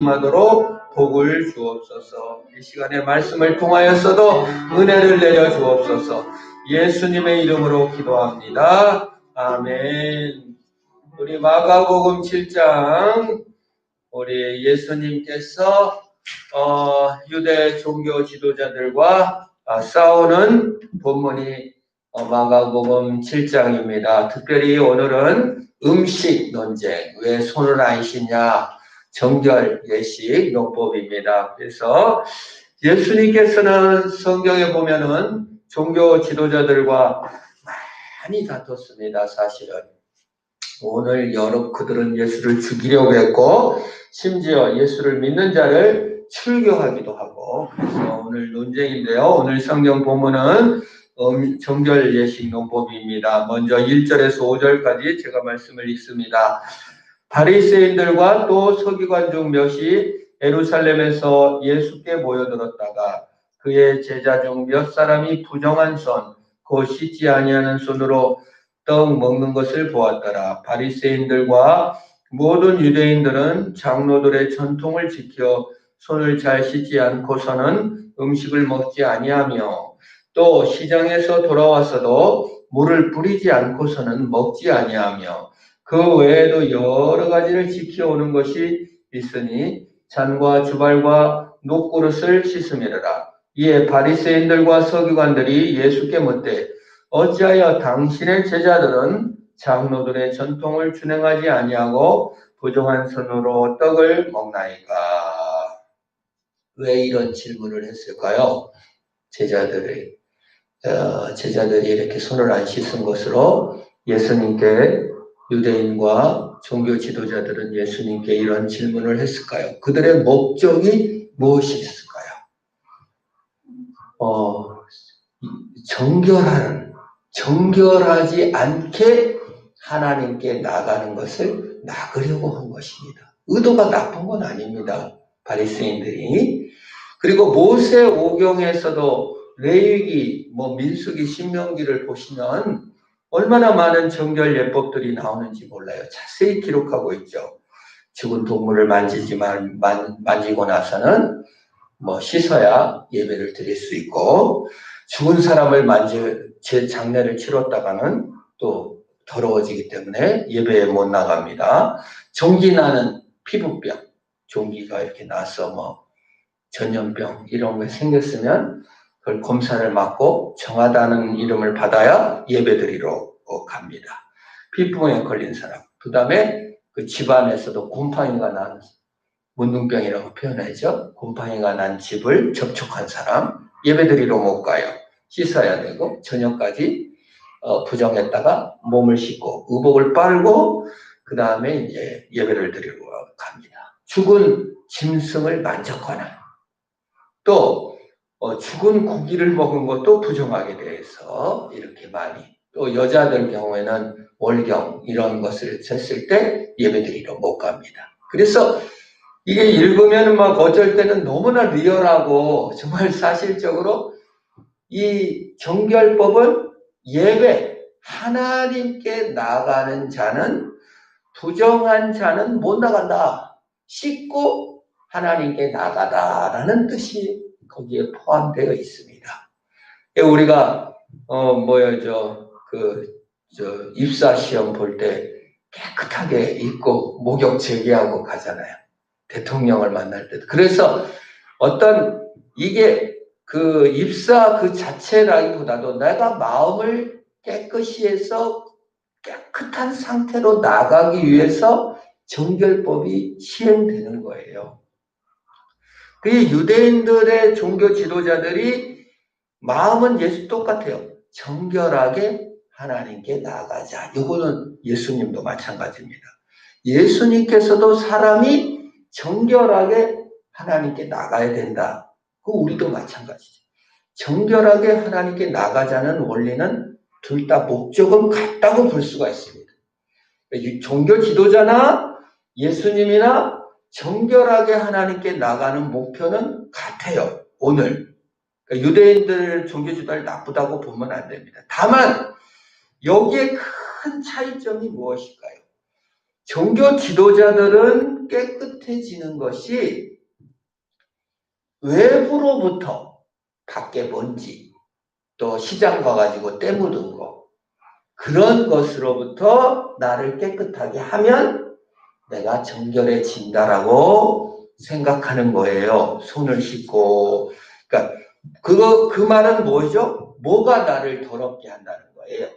하도록 복을 주옵소서. 이 시간에 말씀을 통하여서도 은혜를 내려 주옵소서. 예수님의 이름으로 기도합니다. 아멘. 우리 마가복음 7장 우리 예수님께서 유대 종교 지도자들과 싸우는 본문이 마가복음 7장입니다. 특별히 오늘은 음식 논쟁, 왜 손을 안 씻냐, 정결 예식 요법입니다. 그래서 예수님께서는 성경에 보면은 종교 지도자들과 많이 다퉜습니다. 사실은 오늘 그들은 예수를 죽이려고 했고 심지어 예수를 믿는 자를 출교하기도 하고, 그래서 오늘 논쟁인데요. 오늘 성경 본문은 정결 예식 논법입니다. 먼저 1절에서 5절까지 제가 말씀을 읽습니다. 바리새인들과 또 서기관 중 몇이 예루살렘에서 예수께 모여들었다가 그의 제자 중 몇 사람이 부정한 손, 곧 씻지 아니하는 손으로 떡 먹는 것을 보았더라. 바리새인들과 모든 유대인들은 장로들의 전통을 지켜 손을 잘 씻지 않고서는 음식을 먹지 아니하며 또 시장에서 돌아왔어도 물을 뿌리지 않고서는 먹지 아니하며 그 외에도 여러 가지를 지켜오는 것이 있으니 잔과 주발과 녹그릇을 씻음이라. 이에 바리새인들과 서기관들이 예수께 묻되 어찌하여 당신의 제자들은 장로들의 전통을 준행하지 아니하고 부정한 손으로 떡을 먹나이까? 왜 이런 질문을 했을까요? 제자들이 이렇게 손을 안 씻은 것으로 예수님께, 유대인과 종교 지도자들은 예수님께 이런 질문을 했을까요? 그들의 목적이 무엇이 있을까요? 정결하지 않게 하나님께 나가는 것을 막으려고 한 것입니다. 의도가 나쁜 건 아닙니다. 바리새인들이. 그리고 모세 오경에서도 레위기, 민수기, 신명기를 보시면 얼마나 많은 정결 예법들이 나오는지 몰라요. 자세히 기록하고 있죠. 죽은 동물을 만지고 나서는 씻어야 예배를 드릴 수 있고, 죽은 사람을 제 장례를 치렀다가는 또 더러워지기 때문에 예배에 못 나갑니다. 종기 나는 피부병, 종기가 이렇게 나서 전염병 이런 게 생겼으면 그걸 검사를 받고 정하다는 이름을 받아야 예배드리러 갑니다. 피부병에 걸린 사람, 그 다음에 그 집안에서도 곰팡이가 난, 문둥병이라고 표현하죠. 곰팡이가 난 집을 접촉한 사람 예배드리러 못 가요. 씻어야 되고 저녁까지 부정했다가 몸을 씻고 의복을 빨고 그 다음에 이제 예배를 드리러 갑니다. 죽은 짐승을 만졌거나 또 죽은 고기를 먹은 것도 부정하게 돼서 이렇게 많이, 또 여자들 경우에는 월경 이런 것을 쳤을 때 예배드리러 못 갑니다. 그래서 이게 읽으면 어쩔 때는 너무나 리얼하고 정말 사실적으로 이 정결법은 예배, 하나님께 나가는 자는, 부정한 자는 못 나간다. 씻고 하나님께 나가다라는 뜻이 거기에 포함되어 있습니다. 우리가 입사 시험 볼 때 깨끗하게 입고 목욕 제기하고 가잖아요. 대통령을 만날 때도. 그래서 이게 그 입사 그 자체라기보다도 내가 마음을 깨끗이 해서 깨끗한 상태로 나가기 위해서 정결법이 시행되는 거예요. 그게 유대인들의 종교 지도자들이 마음은 똑같아요. 정결하게 하나님께 나가자. 이거는 예수님도 마찬가지입니다. 예수님께서도 사람이 정결하게 하나님께 나가야 된다. 그 우리도 마찬가지죠. 정결하게 하나님께 나가자는 원리는 둘 다 목적은 같다고 볼 수가 있습니다. 종교 지도자나 예수님이나 정결하게 하나님께 나가는 목표는 같아요. 오늘 유대인들 종교 지도자를 나쁘다고 보면 안 됩니다. 다만 여기에 큰 차이점이 무엇일까요? 종교 지도자들은 깨끗해지는 것이 외부로부터 밖에 먼지, 또 시장 가가지고 때 묻은 거, 그런 것으로부터 나를 깨끗하게 하면 내가 정결해진다라고 생각하는 거예요. 손을 씻고. 그러니까 그 말은 뭐죠? 뭐가 나를 더럽게 한다는 거예요?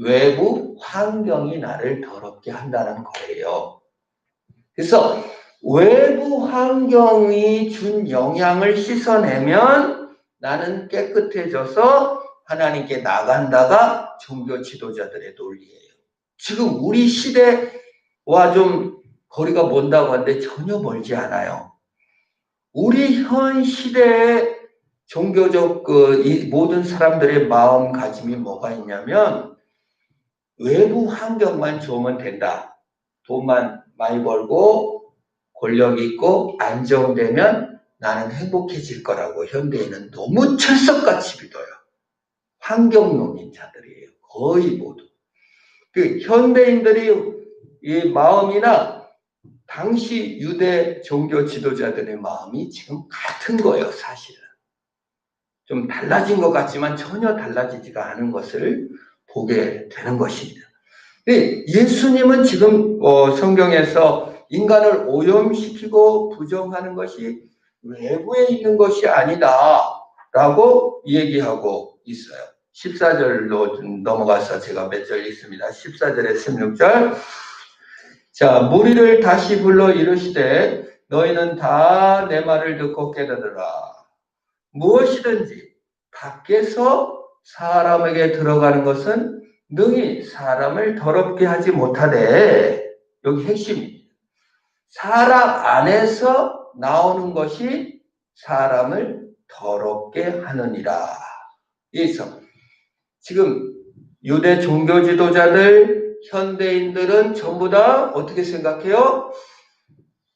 외부 환경이 나를 더럽게 한다는 거예요. 그래서 외부 환경이 준 영향을 씻어내면 나는 깨끗해져서 하나님께 나간다가 종교 지도자들의 논리예요. 지금 우리 시대와 좀 거리가 먼다고 하는데 전혀 멀지 않아요. 우리 현 시대의 종교적 이 모든 사람들의 마음가짐이 뭐가 있냐면 외부 환경만 좋으면 된다. 돈만 많이 벌고 권력 있고 안정되면 나는 행복해질 거라고 현대인은 너무 철석같이 믿어요. 환경론인 자들이에요. 거의 모두. 그 현대인들이 이 마음이나 당시 유대 종교 지도자들의 마음이 지금 같은 거예요, 사실은. 좀 달라진 것 같지만 전혀 달라지지가 않은 것을 보게 되는 것입니다. 예수님은 지금 성경에서 인간을 오염시키고 부정하는 것이 외부에 있는 것이 아니다 라고 얘기하고 있어요. 14절로 넘어가서 제가 몇 절 읽습니다. 14절에 16절. 자, 무리를 다시 불러 이르시되 너희는 다 내 말을 듣고 깨달으라. 무엇이든지 밖에서 사람에게 들어가는 것은 능히 사람을 더럽게 하지 못하되, 여기 핵심입니다. 사람 안에서 나오는 것이 사람을 더럽게 하느니라. 그래서 지금 유대 종교 지도자들, 현대인들은 전부 다 어떻게 생각해요?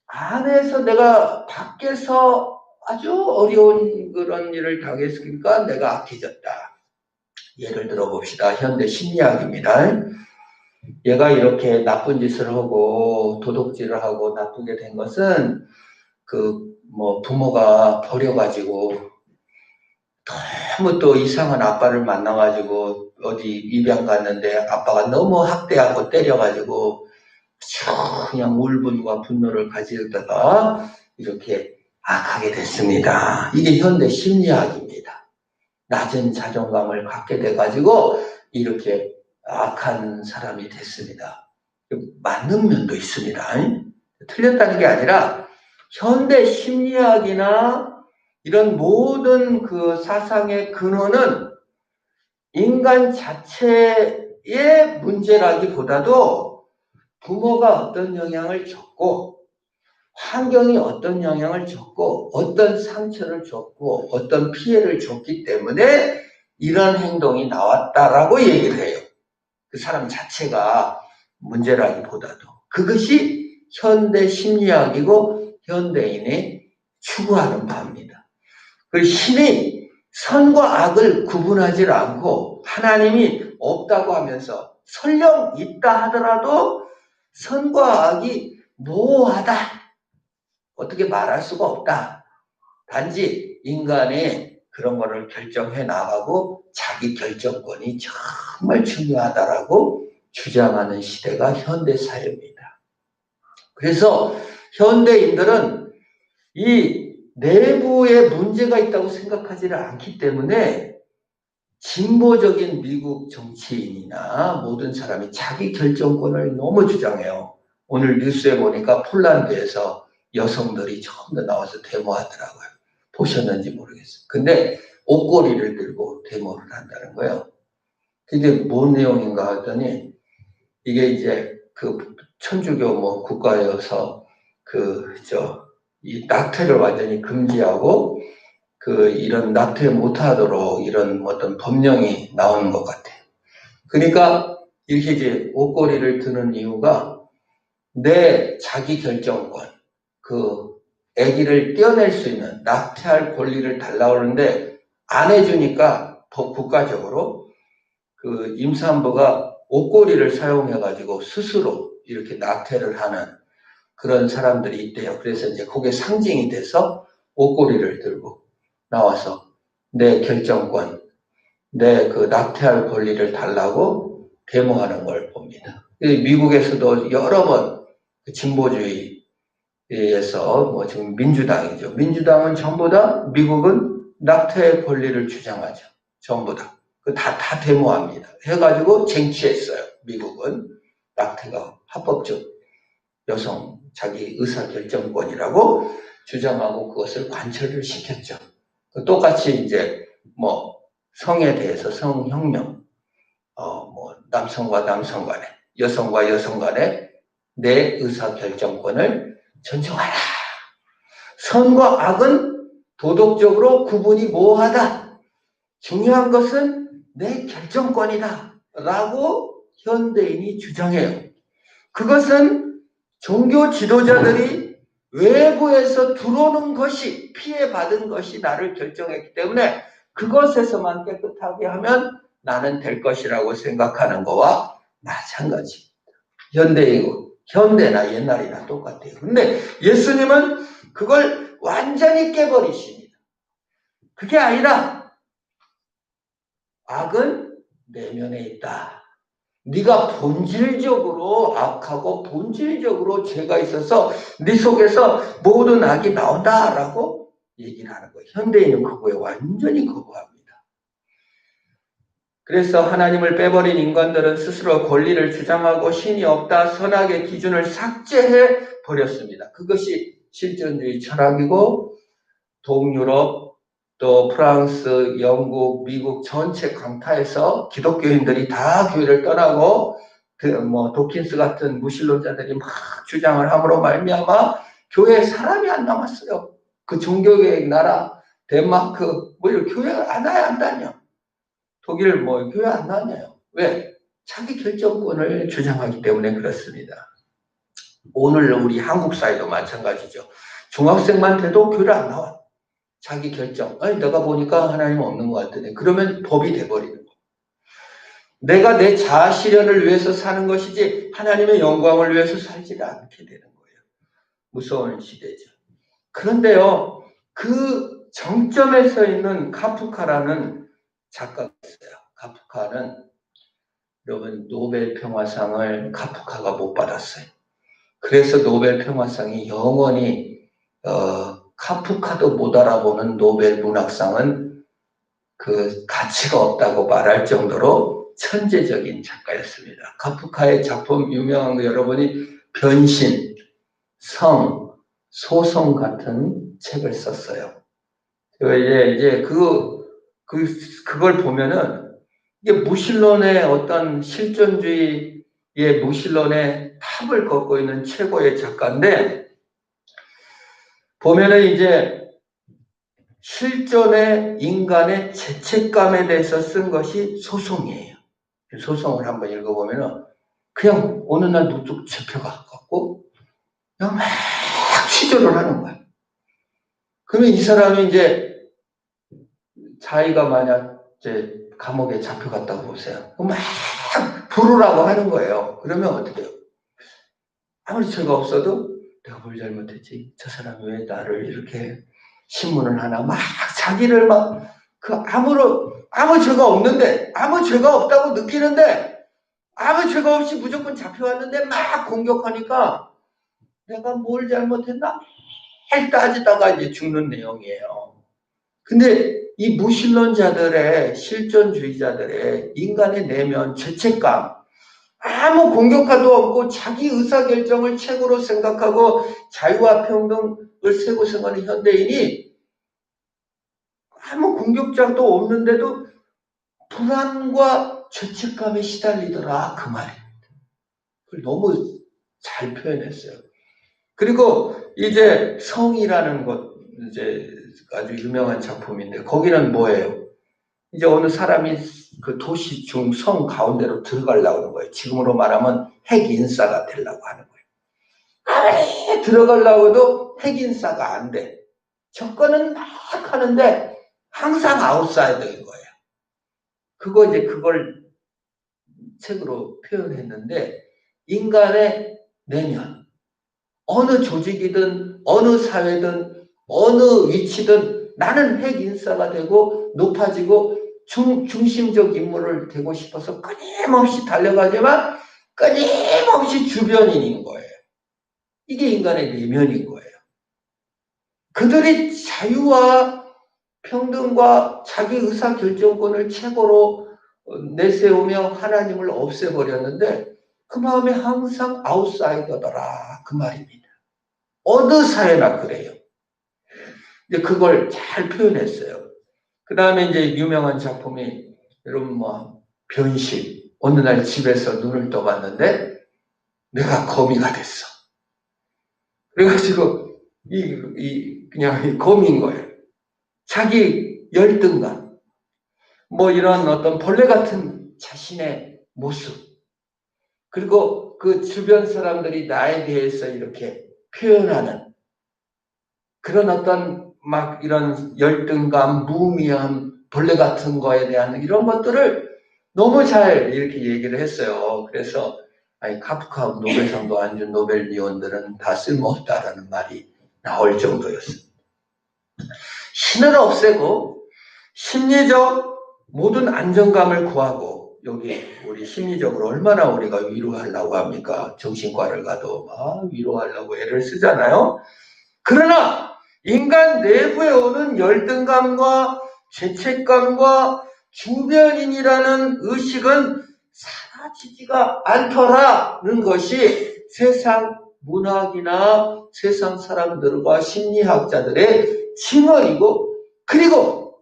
안에서 내가 밖에서 아주 어려운 그런 일을 당했으니까 내가 악해졌다. 예를 들어 봅시다. 현대 심리학입니다. 얘가 이렇게 나쁜 짓을 하고 도둑질을 하고 나쁘게 된 것은 부모가 버려가지고 너무 또 이상한 아빠를 만나가지고 어디 입양 갔는데 아빠가 너무 학대하고 때려가지고 그냥 울분과 분노를 가지다가 이렇게 악하게 됐습니다. 이게 현대 심리학입니다. 낮은 자존감을 갖게 돼가지고 이렇게 악한 사람이 됐습니다. 맞는 면도 있습니다. 틀렸다는 게 아니라 현대 심리학이나 이런 모든 그 사상의 근원은 인간 자체의 문제라기보다도 부모가 어떤 영향을 줬고 환경이 어떤 영향을 줬고 어떤 상처를 줬고 어떤 피해를 줬기 때문에 이런 행동이 나왔다라고 얘기를 해요. 그 사람 자체가 문제라기보다도 그것이 현대 심리학이고 현대인이 추구하는 바입니다. 그리고 신이 선과 악을 구분하지 않고 하나님이 없다고 하면서 설령 있다 하더라도 선과 악이 모호하다. 어떻게 말할 수가 없다. 단지 인간의 그런 거를 결정해 나가고 자기 결정권이 정말 중요하다라고 주장하는 시대가 현대 사회입니다. 그래서 현대인들은 이 내부에 문제가 있다고 생각하지를 않기 때문에 진보적인 미국 정치인이나 모든 사람이 자기 결정권을 너무 주장해요. 오늘 뉴스에 보니까 폴란드에서 여성들이 처음 나와서 데모하더라고요. 보셨는지 모르겠어요. 근데 옷걸이를 들고 데모를 한다는 거예요. 근데 뭔 내용인가 했더니 이게 이제 그 천주교 국가여서 이 낙태를 완전히 금지하고 이런 낙태 못하도록 이런 어떤 법령이 나오는 것 같아요. 그러니까 이렇게 이제 옷걸이를 드는 이유가 내 자기 결정권, 아기를 떼어낼 수 있는 낙태할 권리를 달라고 하는데 안 해주니까 국가적으로 임산부가 옷걸이를 사용해가지고 스스로 이렇게 낙태를 하는 그런 사람들이 있대요. 그래서 이제 그게 상징이 돼서 옷걸이를 들고 나와서 내 결정권, 내 그 낙태할 권리를 달라고 데모하는 걸 봅니다. 미국에서도 여러 번 진보주의에서 뭐 지금 민주당이죠. 민주당은 전부 다 미국은 낙태의 권리를 주장하죠. 전부 다. 다 데모합니다. 해가지고 쟁취했어요. 미국은 낙태가 합법적 여성 자기 의사결정권이라고 주장하고 그것을 관철을 시켰죠. 똑같이 이제 뭐 성에 대해서 성혁명, 뭐 남성과 남성 간에, 여성과 여성 간에 내 의사결정권을 존중하라. 선과 악은 도덕적으로 구분이 모호하다. 중요한 것은 내 결정권이다. 라고 현대인이 주장해요. 그것은 종교 지도자들이 외부에서 들어오는 것이, 피해받은 것이 나를 결정했기 때문에 그것에서만 깨끗하게 하면 나는 될 것이라고 생각하는 거와 마찬가지. 현대나 옛날이나 똑같아요. 근데 예수님은 그걸 완전히 깨버리십니다. 그게 아니라 악은 내면에 있다. 네가 본질적으로 악하고 본질적으로 죄가 있어서 네 속에서 모든 악이 나온다라고 얘기를 하는 거예요. 현대인은 그거에 완전히 거부합니다. 그래서 하나님을 빼버린 인간들은 스스로 권리를 주장하고 신이 없다, 선악의 기준을 삭제해 버렸습니다. 그것이 실존주의 철학이고 동유럽, 또 프랑스, 영국, 미국 전체 강타에서 기독교인들이 다 교회를 떠나고 도킨스 같은 무신론자들이 막 주장을 함으로 말미암아 교회에 사람이 안 남았어요. 그 종교계획 나라 덴마크 교회를 안 다녀. 독일 교회 안 다녀요. 왜? 자기 결정권을 주장하기 때문에 그렇습니다. 오늘 우리 한국 사회도 마찬가지죠. 중학생만 돼도 교회를 안 나와. 자기 결정. 아니 내가 보니까 하나님 없는 것 같더니 그러면 법이 돼버리는 거예요. 내가 내 자아 실현을 위해서 사는 것이지 하나님의 영광을 위해서 살지를 않게 되는 거예요. 무서운 시대죠. 그런데요. 그 정점에 서 있는 카프카라는 작가가 있어요. 카프카는 여러분 노벨 평화상을 카프카가 못 받았어요. 그래서 노벨 평화상이 영원히 카프카도 못 알아보는 노벨 문학상은 그 가치가 없다고 말할 정도로 천재적인 작가였습니다. 카프카의 작품 유명한 거 여러분이 변신, 성, 소송 같은 책을 썼어요. 이제 그걸 보면은 이게 무신론의 어떤 실존주의의 무신론의 탑을 걷고 있는 최고의 작가인데 보면은 이제 실존의 인간의 죄책감에 대해서 쓴 것이 소송이에요. 소송을 한번 읽어보면은 그냥 어느 날 누룩 잡혀갖고 그냥 막 취조를 하는 거야. 그러면 이 사람이 이제 자기가 만약 이제 감옥에 잡혀갔다고 보세요. 막 부르라고 하는 거예요. 그러면 어떻게 해요? 아무리 죄가 없어도 내가 뭘 잘못했지? 저 사람이 왜 나를 이렇게 신문을 하나? 막 자기를 아무 죄가 없는데, 아무 죄가 없다고 느끼는데, 아무 죄가 없이 무조건 잡혀왔는데 막 공격하니까 내가 뭘 잘못했나? 막 따지다가 이제 죽는 내용이에요. 근데 이 무신론자들의 실존주의자들의 인간의 내면 죄책감, 아무 공격화도 없고 자기 의사결정을 최고로 생각하고 자유와 평등을 세고생하는 현대인이 아무 공격자도 없는데도 불안과 죄책감에 시달리더라 그 말입니다. 그걸 너무 잘 표현했어요. 그리고 이제 성이라는 것 이제 아주 유명한 작품인데 거기는 뭐예요? 이제 어느 사람이 그 도시 중성 가운데로 들어가려고 하는 거예요. 지금으로 말하면 핵인싸가 되려고 하는 거예요. 아무리 들어가려고 해도 핵인싸가 안 돼. 접근은 막 하는데 항상 아웃사이더인 거예요. 그걸 책으로 표현했는데 인간의 내면, 어느 조직이든 어느 사회든 어느 위치든 나는 핵인싸가 되고 높아지고 중심적 인물을 되고 싶어서 끊임없이 달려가지만 끊임없이 주변인인 거예요. 이게 인간의 내면인 거예요. 그들이 자유와 평등과 자기 의사결정권을 최고로 내세우며 하나님을 없애버렸는데 그 마음에 항상 아웃사이더더라 그 말입니다. 어느 사회나 그래요. 근데 그걸 잘 표현했어요. 그 다음에 이제 유명한 작품이 여러분 변신. 어느 날 집에서 눈을 떠봤는데 내가 거미가 됐어. 그래가지고 그냥 거미인 거예요. 자기 열등감, 이런 어떤 벌레 같은 자신의 모습, 그리고 그 주변 사람들이 나에 대해서 이렇게 표현하는 그런 어떤 이런 열등감, 무미함, 벌레 같은 거에 대한 이런 것들을 너무 잘 이렇게 얘기를 했어요. 그래서 카프카 노벨상도 안 준 노벨위원들은 다 쓸모없다라는 말이 나올 정도였습니다. 신을 없애고 심리적 모든 안정감을 구하고 여기 우리 심리적으로 얼마나 우리가 위로하려고 합니까? 정신과를 가도 위로하려고 애를 쓰잖아요. 그러나 인간 내부에 오는 열등감과 죄책감과 주변인이라는 의식은 사라지지가 않더라는 것이 세상 문학이나 세상 사람들과 심리학자들의 증언이고, 그리고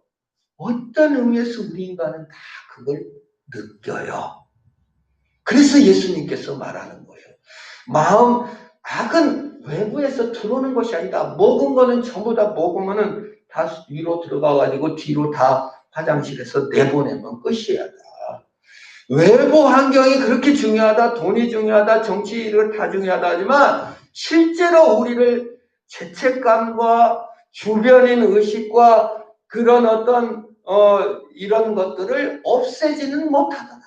어떤 의미에서 우리 인간은 다 그걸 느껴요. 그래서 예수님께서 말하는 거예요. 악은 외부에서 들어오는 것이 아니다. 먹은 거는 전부 다 먹으면은 다 위로 들어가가지고 뒤로 다 화장실에서 내보내면 끝이야. 외부 환경이 그렇게 중요하다, 돈이 중요하다, 정치 이런 다 중요하다 하지만 실제로 우리를 죄책감과 주변인 의식과 그런 어떤 이런 것들을 없애지는 못하더라.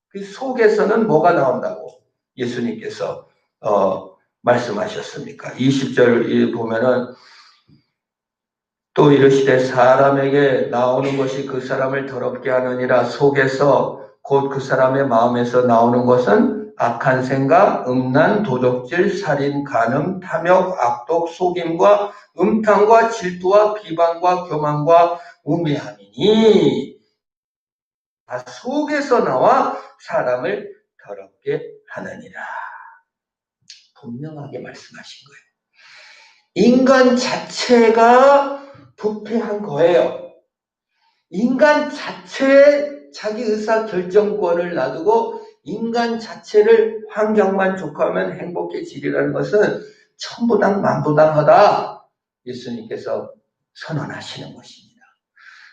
그 속에서는 뭐가 나온다고 예수님께서 말씀하셨습니까? 20절 보면은 또 이르시되 사람에게 나오는 것이 그 사람을 더럽게 하느니라. 속에서 곧 그 사람의 마음에서 나오는 것은 악한 생각, 음란, 도적질, 살인, 간음, 탐욕, 악독, 속임과 음탕과 질투와 비방과 교만과 우매함이니 다 속에서 나와 사람을 더럽게 하느니라. 분명하게 말씀하신 거예요. 인간 자체가 부패한 거예요. 인간 자체의 자기 의사 결정권을 놔두고 인간 자체를 환경만 좋고하면 행복해지리라는 것은 천부당 만부당하다. 예수님께서 선언하시는 것입니다.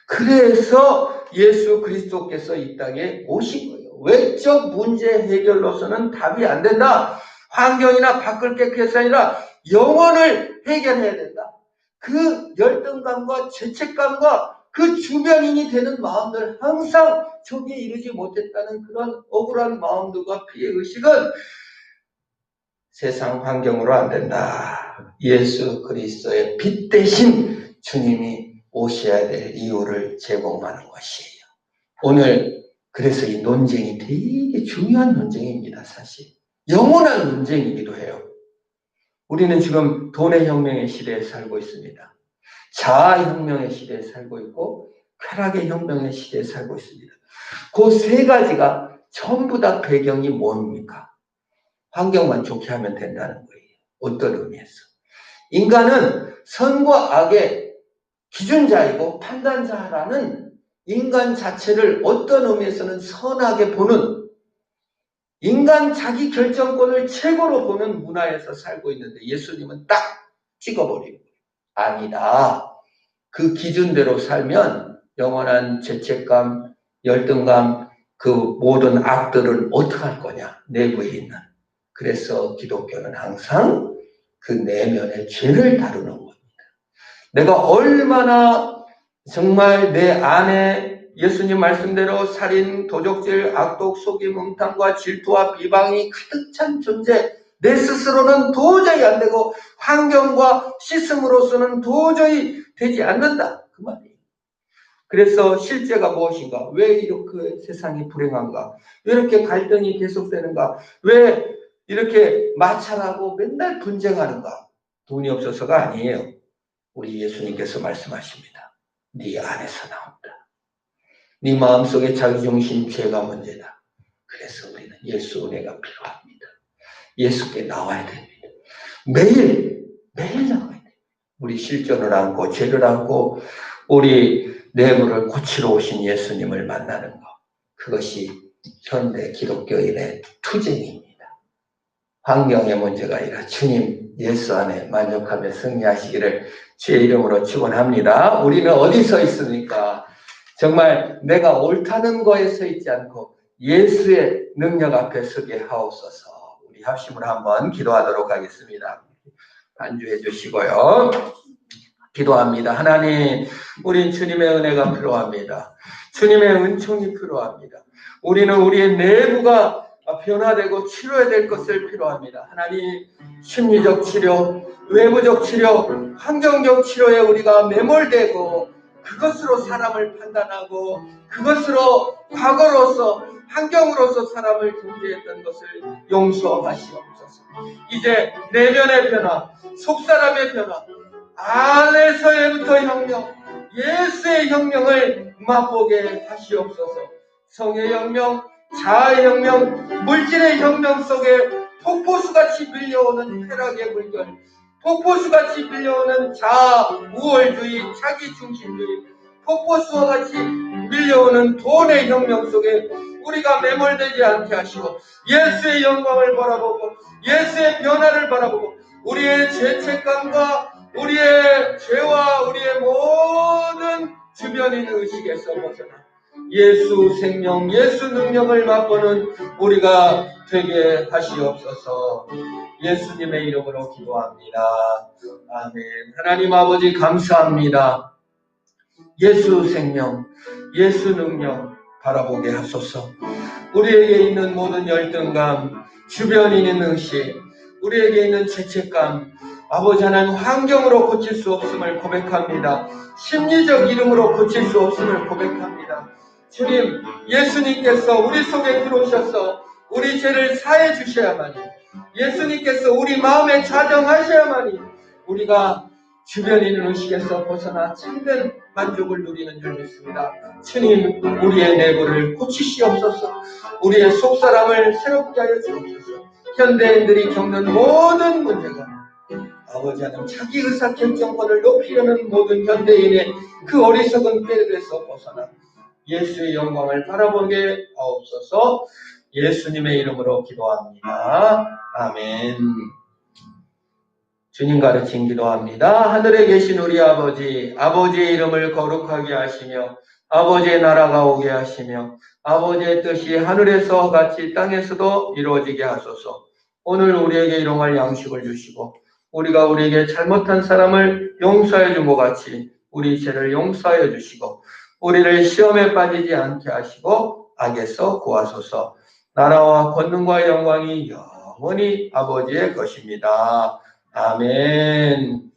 그래서 예수 그리스도께서 이 땅에 오신 거예요. 외적 문제 해결로서는 답이 안 된다. 환경이나 밖을 깨끗해서 아니라 영혼을 해결해야 된다. 그 열등감과 죄책감과 그 주변인이 되는 마음들, 항상 저기에 이르지 못했다는 그런 억울한 마음들과 피해의식은 세상 환경으로 안 된다. 예수 그리스도의 빛 대신 주님이 오셔야 될 이유를 제공하는 것이에요. 오늘 그래서 이 논쟁이 되게 중요한 논쟁입니다. 사실 영원한 논쟁이기도 해요. 우리는 지금 돈의 혁명의 시대에 살고 있습니다. 자아혁명의 시대에 살고 있고 쾌락의 혁명의 시대에 살고 있습니다. 그 세 가지가 전부 다 배경이 뭡니까? 환경만 좋게 하면 된다는 거예요. 어떤 의미에서? 인간은 선과 악의 기준자이고 판단자라는 인간 자체를 어떤 의미에서는 선하게 보는, 인간 자기 결정권을 최고로 보는 문화에서 살고 있는데 예수님은 딱 찍어버리고 아니다. 그 기준대로 살면 영원한 죄책감, 열등감, 그 모든 악들을 어떻게 할 거냐? 내부에 있는. 그래서 기독교는 항상 그 내면의 죄를 다루는 겁니다. 내가 얼마나 정말 내 안에 예수님 말씀대로 살인, 도적질, 악독, 속임, 음탕과 질투와 비방이 가득 찬 존재, 내 스스로는 도저히 안 되고 환경과 시스템으로서는 도저히 되지 않는다. 그 말이에요. 그래서 실제가 무엇인가? 왜 이렇게 세상이 불행한가? 왜 이렇게 갈등이 계속되는가? 왜 이렇게 마찰하고 맨날 분쟁하는가? 돈이 없어서가 아니에요. 우리 예수님께서 말씀하십니다. 네 안에서 나온다. 네 마음속에 자기중심 죄가 문제다. 그래서 우리는 예수 은혜가 필요합니다. 예수께 나와야 됩니다. 매일 나와야 돼요. 우리 실존을 안고 죄를 안고 우리 내부를 고치러 오신 예수님을 만나는 것. 그것이 현대 기독교인의 투쟁입니다. 환경의 문제가 아니라 주님 예수 안에 만족하며 승리하시기를 주의 이름으로 축원합니다. 우리는 어디 서 있습니까? 정말 내가 옳다는 거에 서 있지 않고 예수의 능력 앞에 서게 하옵소서. 우리 합심으로 한번 기도하도록 하겠습니다. 반주해 주시고요. 기도합니다. 하나님, 우린 주님의 은혜가 필요합니다. 주님의 은총이 필요합니다. 우리는 우리의 내부가 변화되고 치료해야 될 것을 필요합니다. 하나님, 심리적 치료, 외부적 치료, 환경적 치료에 우리가 매몰되고 그것으로 사람을 판단하고 그것으로 과거로서 환경으로서 사람을 경계했던 것을 용서하시옵소서. 이제 내면의 변화, 속사람의 변화, 안에서부터 혁명, 예수의 혁명을 맛보게 하시옵소서. 성의 혁명, 자아의 혁명, 물질의 혁명 속에 폭포수같이 밀려오는 쾌락의 물결, 폭포수같이 밀려오는 자아, 우월주의, 자기중심주의, 폭포수와 같이 밀려오는 돈의 혁명 속에 우리가 매몰되지 않게 하시고 예수의 영광을 바라보고 예수의 변화를 바라보고 우리의 죄책감과 우리의 죄와 우리의 모든 주변인 의식에서 벗어나 예수 생명, 예수 능력을 맛보는 우리가 되게 하시옵소서. 예수님의 이름으로 기도합니다. 아멘. 하나님 아버지 감사합니다. 예수 생명, 예수 능력 바라보게 하소서. 우리에게 있는 모든 열등감, 주변인 있는 의식, 우리에게 있는 죄책감, 아버지 하나님 환경으로 고칠 수 없음을 고백합니다. 심리적 이름으로 고칠 수 없음을 고백합니다. 주님, 예수님께서 우리 속에 들어오셔서 우리 죄를 사해 주셔야만이, 예수님께서 우리 마음에 자정하셔야만이 우리가 주변에 있는 의식에서 벗어나 참된 만족을 누리는 줄 믿습니다. 주님, 우리의 내부를 고치시옵소서. 우리의 속사람을 새롭게 하여 주옵소서. 현대인들이 겪는 모든 문제가 아버지 하나님 자기 의사결정권을 높이려는 모든 현대인의 그 어리석은 꾀에서 벗어나 예수의 영광을 바라보게 하옵소서. 예수님의 이름으로 기도합니다. 아멘. 주님 가르친 기도합니다. 하늘에 계신 우리 아버지, 아버지의 이름을 거룩하게 하시며 아버지의 나라가 오게 하시며 아버지의 뜻이 하늘에서 같이 땅에서도 이루어지게 하소서. 오늘 우리에게 일용할 양식을 주시고 우리가 우리에게 잘못한 사람을 용서해 준 것 같이 우리 죄를 용서하여 주시고 우리를 시험에 빠지지 않게 하시고 악에서 구하소서. 나라와 권능과 영광이 영원히 아버지의 것입니다. 아멘.